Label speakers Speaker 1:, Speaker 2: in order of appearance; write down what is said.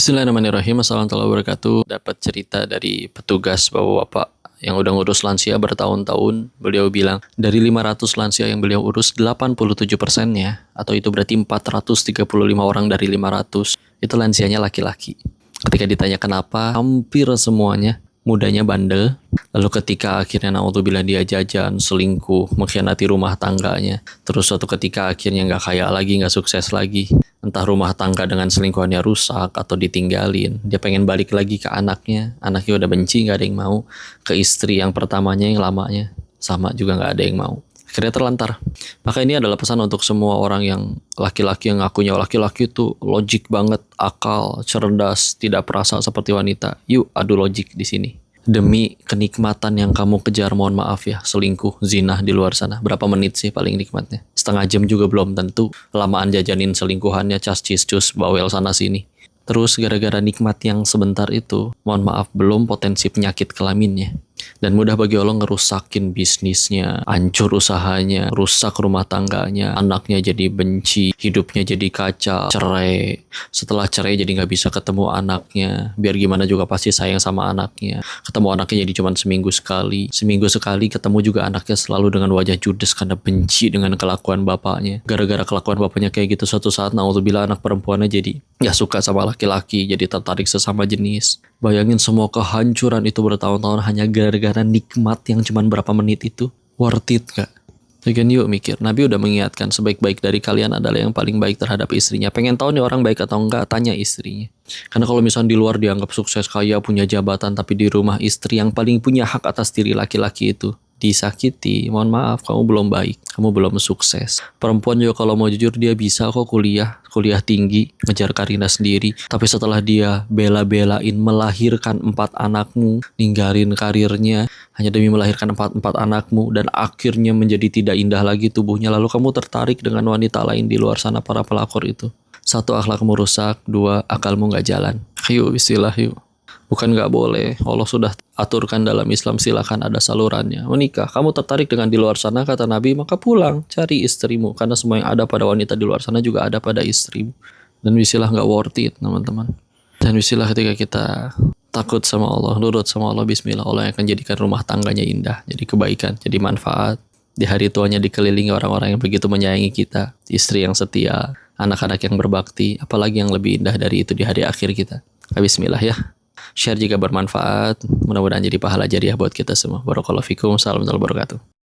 Speaker 1: Bismillahirrahmanirrahim. Assalamualaikum warahmatullahi wabarakatuh. Dapat cerita dari petugas bapak-bapak yang udah ngurus lansia bertahun-tahun. Beliau bilang, dari 500 lansia yang beliau urus, 87%-nya, atau itu berarti 435 orang dari 500, itu lansianya laki-laki. Ketika ditanya kenapa, hampir semuanya mudanya bandel. Lalu ketika akhirnya naudzubillah dia jajan, selingkuh, mengkhianati rumah tangganya. Terus suatu ketika akhirnya nggak kaya lagi, nggak sukses lagi. Entah rumah tangga dengan selingkuhannya rusak atau ditinggalin. Dia pengen balik lagi ke anaknya. Anaknya udah benci, nggak ada yang mau. Ke istri yang pertamanya, yang lamanya. Sama juga nggak ada yang mau. Akhirnya terlantar. Maka ini adalah pesan untuk semua orang yang laki-laki yang ngakunya laki-laki itu logik banget, akal, cerdas, tidak perasa seperti wanita. Yuk adu logik di sini. Demi kenikmatan yang kamu kejar, mohon maaf ya, selingkuh, zina di luar sana. Berapa menit sih paling nikmatnya? Setengah jam juga belum tentu. Lamaan jajanin selingkuhannya, cus, bawel sana sini. Terus gara-gara nikmat yang sebentar itu, mohon maaf, belum potensi penyakit kelaminnya. Dan mudah bagi Allah ngerusakin bisnisnya, hancur usahanya, rusak rumah tangganya, anaknya jadi benci, hidupnya jadi kacau, cerai. Setelah cerai jadi nggak bisa ketemu anaknya, biar gimana juga pasti sayang sama anaknya. Ketemu anaknya jadi cuma seminggu sekali ketemu juga anaknya selalu dengan wajah judes karena benci dengan kelakuan bapaknya. Gara-gara kelakuan bapaknya kayak gitu, suatu saat naudzubillah anak perempuannya jadi nggak suka sama laki-laki, jadi tertarik sesama jenis. Bayangin semua kehancuran itu bertahun-tahun hanya gara-gara nikmat yang cuma berapa menit itu. Worth it gak? Again, yuk mikir. Nabi udah mengingatkan sebaik-baik dari kalian adalah yang paling baik terhadap istrinya. Pengen tahu nih orang baik atau enggak, tanya istrinya. Karena kalau misalnya di luar dianggap sukses, kaya, punya jabatan, tapi di rumah istri yang paling punya hak atas diri laki-laki itu disakiti, mohon maaf, kamu belum baik, kamu belum sukses. Perempuan juga kalau mau jujur dia bisa kok kuliah tinggi, ngejar karirnya sendiri. Tapi setelah dia bela-belain melahirkan 4 anakmu, ninggalin karirnya hanya demi melahirkan 4 anakmu, dan akhirnya menjadi tidak indah lagi tubuhnya, lalu kamu tertarik dengan wanita lain di luar sana, para pelakor itu. 1, akhlakmu rusak. 2, akalmu nggak jalan. Yuk, bismillah yuk. Bukan nggak boleh, Allah sudah aturkan dalam Islam, silakan ada salurannya. Menikah, kamu tertarik dengan di luar sana, kata Nabi, maka pulang, cari istrimu. Karena semua yang ada pada wanita di luar sana juga ada pada istrimu. Dan bismillah nggak worth it, teman-teman. Dan bismillah ketika kita takut sama Allah, nurut sama Allah, bismillah, Allah yang akan jadikan rumah tangganya indah, jadi kebaikan, jadi manfaat. Di hari tuanya dikelilingi orang-orang yang begitu menyayangi kita, istri yang setia, anak-anak yang berbakti, apalagi yang lebih indah dari itu di hari akhir kita. Bismillah ya. Share jika bermanfaat, mudah-mudahan jadi pahala jariah buat kita semua. Barakallahu fikum, salam warahmatullahi wabarakatuh.